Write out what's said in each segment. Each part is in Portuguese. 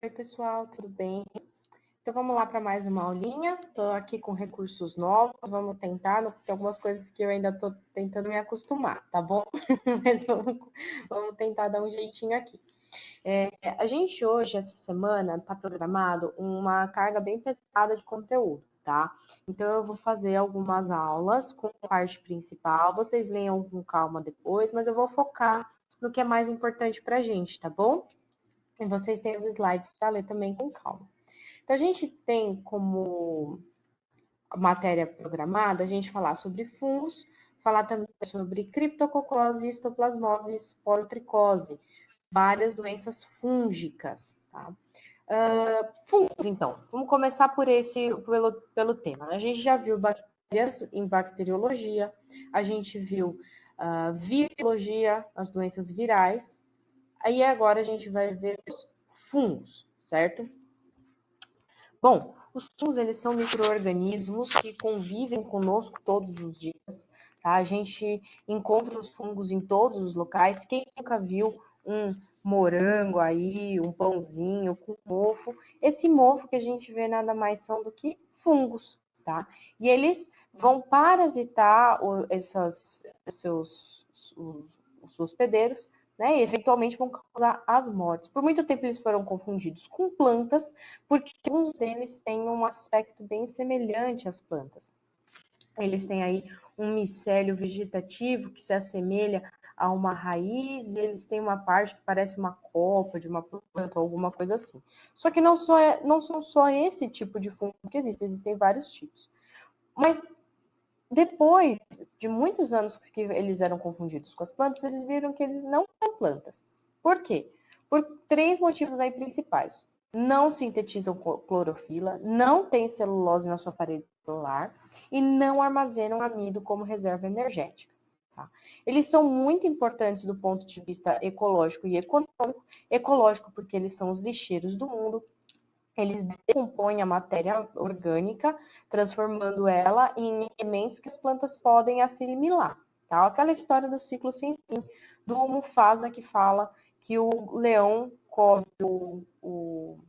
Oi, pessoal, tudo bem? Então, vamos lá para mais uma aulinha. Estou aqui com recursos novos, vamos tentar, tem algumas coisas que eu ainda estou tentando me acostumar, tá bom? Mas vamos tentar dar um jeitinho aqui. A gente hoje, essa semana, está programado uma carga bem pesada de conteúdo, tá? Então, eu vou fazer algumas aulas com a parte principal, vocês leiam com calma depois, mas eu vou focar no que é mais importante para a gente, tá bom? E vocês têm os slides para ler também com calma. Então, a gente tem como matéria programada a gente falar sobre fungos, falar também sobre criptococose, histoplasmose, esporotricose, várias doenças fúngicas, tá? Fungos, então, vamos começar pelo tema. A gente já viu bactérias em bacteriologia, a gente viu virologia, as doenças virais, aí agora a gente vai ver os fungos, certo? Bom, os fungos, eles são micro-organismos que convivem conosco todos os dias, tá? A gente encontra os fungos em todos os locais. Quem nunca viu um morango aí, um pãozinho com mofo? Esse mofo que a gente vê nada mais são do que fungos, tá? E eles vão parasitar os hospedeiros, né? E eventualmente vão causar as mortes. Por muito tempo eles foram confundidos com plantas, porque alguns deles têm um aspecto bem semelhante às plantas. Eles têm aí um micélio vegetativo que se assemelha a uma raiz, e eles têm uma parte que parece uma copa de uma planta, ou alguma coisa assim. Só que não são só esse tipo de fungo que existe, existem vários tipos. Mas depois de muitos anos que eles eram confundidos com as plantas, eles viram que eles não são plantas. Por quê? Por 3 motivos aí principais. Não sintetizam clorofila, não tem celulose na sua parede celular e não armazenam amido como reserva energética. Tá? Eles são muito importantes do ponto de vista ecológico e econômico. Ecológico porque eles são os lixeiros do mundo. Eles decompõem a matéria orgânica, transformando ela em elementos que as plantas podem assimilar. Tá? Aquela história do ciclo sem fim, do Mufasa que fala que o leão come o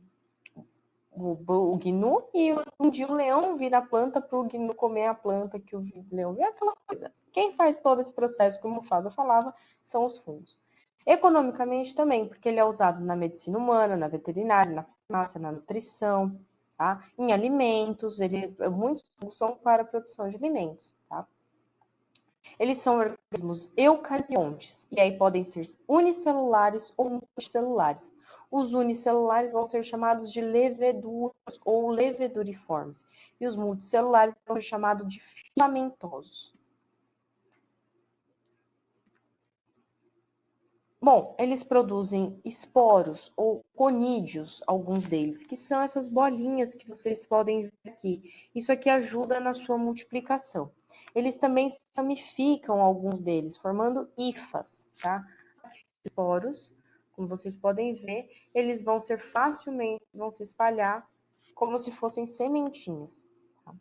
gnu e um dia o leão vira a planta para o gnu comer a planta que o leão vira, aquela coisa. Quem faz todo esse processo, como o Mufasa falava, são os fungos. Economicamente também, porque ele é usado na medicina humana, na veterinária, na farmácia, na nutrição, tá? Em alimentos, muitos fungos são para a produção de alimentos, tá? Eles são organismos eucariontes, e aí podem ser unicelulares ou multicelulares. Os unicelulares vão ser chamados de leveduros ou leveduriformes, e os multicelulares vão ser chamados de filamentosos. Bom, eles produzem esporos ou conídeos, alguns deles, que são essas bolinhas que vocês podem ver aqui. Isso aqui ajuda na sua multiplicação. Eles também se ramificam, alguns deles, formando hifas, tá? Esporos, como vocês podem ver, eles vão se espalhar como se fossem sementinhas. Tá?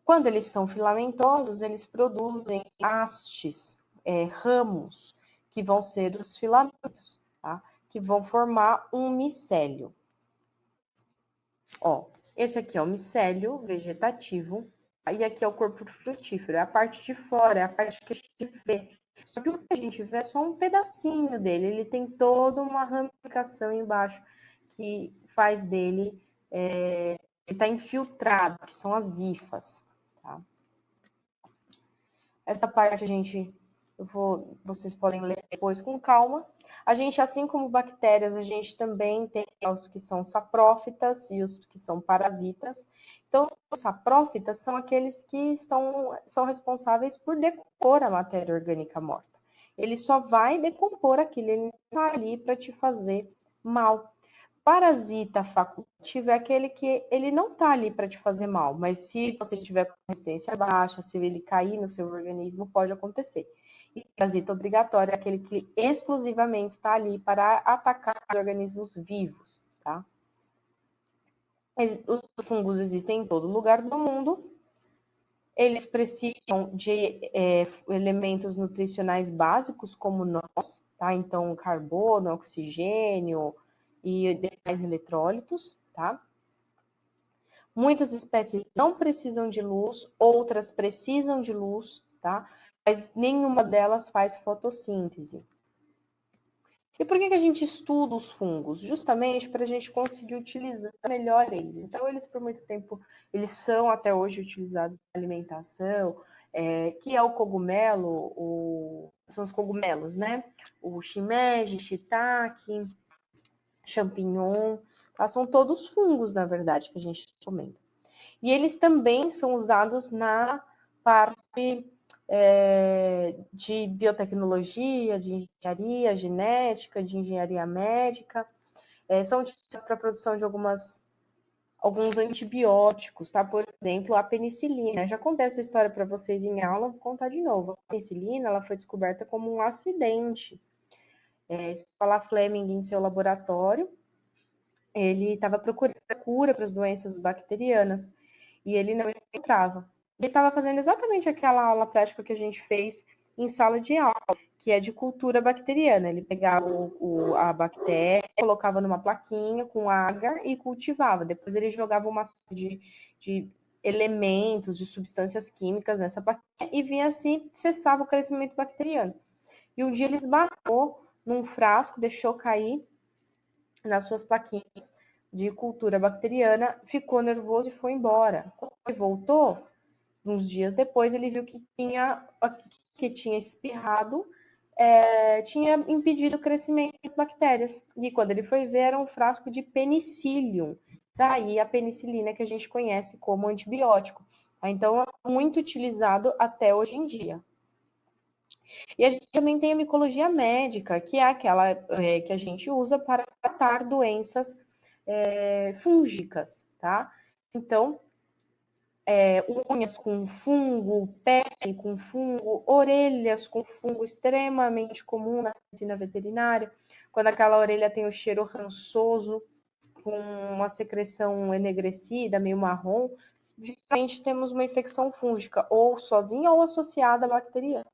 Quando eles são filamentosos, eles produzem hastes, ramos, que vão ser os filamentos, tá? Que vão formar um micélio. Ó, esse aqui é o micélio vegetativo, e aqui é o corpo frutífero, é a parte de fora, é a parte que a gente vê. Só que o que a gente vê é só um pedacinho dele, ele tem toda uma ramificação embaixo que faz dele, ele está infiltrado, que são as hifas, tá? Essa parte vocês podem ler depois com calma. A gente, assim como bactérias, a gente também tem os que são saprófitas e os que são parasitas. Então, os saprófitas são aqueles que são responsáveis por decompor a matéria orgânica morta. Ele só vai decompor aquilo, ele não está ali para te fazer mal. Parasita facultativo é aquele que ele não está ali para te fazer mal, mas se você tiver com resistência baixa, se ele cair no seu organismo, pode acontecer. E parasita obrigatório é aquele que exclusivamente está ali para atacar os organismos vivos, tá? Os fungos existem em todo lugar do mundo. Eles precisam de elementos nutricionais básicos como nós, tá? Então, carbono, oxigênio, e demais eletrólitos, tá? Muitas espécies não precisam de luz, outras precisam de luz, tá? Mas nenhuma delas faz fotossíntese. E por que a gente estuda os fungos? Justamente para a gente conseguir utilizar melhor eles. Então, eles por muito tempo, eles são até hoje utilizados na alimentação, que é o cogumelo, são os cogumelos, né? O shimeji, shiitake, champignon, tá? São todos fungos, na verdade, que a gente comenta. E eles também são usados na parte de biotecnologia, de engenharia genética, de engenharia médica. São utilizados para a produção de alguns antibióticos, tá? Por exemplo, a penicilina. Já contei essa história para vocês em aula, vou contar de novo. A penicilina, ela foi descoberta como um acidente. Fala Fleming em seu laboratório, ele estava procurando cura para as doenças bacterianas e ele não encontrava. Ele estava fazendo exatamente aquela aula prática que a gente fez em sala de aula, que é de cultura bacteriana. Ele pegava a bactéria, colocava numa plaquinha com agar e cultivava. Depois ele jogava uma série de elementos, de substâncias químicas nessa plaquinha e via assim, cessava o crescimento bacteriano. E um dia ele esbarrou num frasco, deixou cair nas suas plaquinhas de cultura bacteriana, ficou nervoso e foi embora. Quando ele voltou, uns dias depois, ele viu que tinha espirrado, tinha impedido o crescimento das bactérias. E quando ele foi ver, era um frasco de penicillium. Daí a penicilina que a gente conhece como antibiótico. Então, é muito utilizado até hoje em dia. E a gente também tem a micologia médica, que é aquela que a gente usa para tratar doenças fúngicas, tá? Então, unhas com fungo, pele com fungo, orelhas com fungo, extremamente comum na medicina veterinária, quando aquela orelha tem o cheiro rançoso, com uma secreção enegrecida, meio marrom, geralmente temos uma infecção fúngica, ou sozinha ou associada à bacteriana.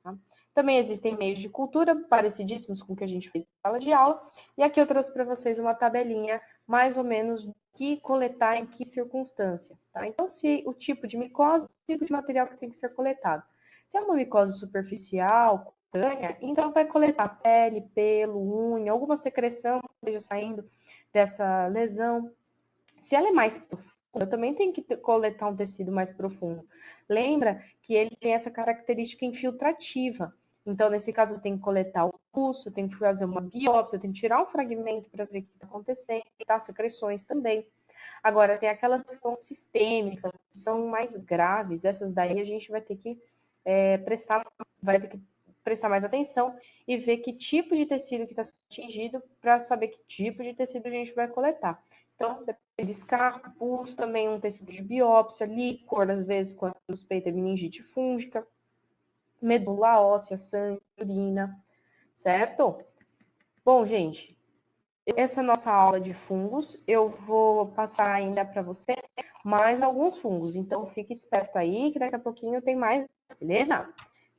Tá? Também existem meios de cultura parecidíssimos com o que a gente fez na sala de aula, e aqui eu trouxe para vocês uma tabelinha mais ou menos do que coletar em que circunstância. Tá? Então, se o tipo de micose, o tipo de material que tem que ser coletado. Se é uma micose superficial, cutânea, então vai coletar pele, pelo, unha, alguma secreção que esteja saindo dessa lesão. Se ela é mais profunda, eu também tenho que coletar um tecido mais profundo. Lembra que ele tem essa característica infiltrativa. Então, nesse caso, eu tenho que coletar o pulso, eu tenho que fazer uma biópsia, eu tenho que tirar um fragmento para ver o que está acontecendo, tá? Secreções também. Agora, tem aquelas que são sistêmicas, que são mais graves, essas daí a gente vai ter que prestar mais atenção e ver que tipo de tecido que está atingido para saber que tipo de tecido a gente vai coletar. Então, escarpa, pulso, também um tecido de biópsia, líquor, às vezes, quando suspeita é meningite fúngica, medula óssea, sangue, urina, certo? Bom, gente, essa é a nossa aula de fungos. Eu vou passar ainda para você mais alguns fungos, então fique esperto aí, que daqui a pouquinho tem mais, beleza?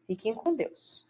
Fiquem com Deus.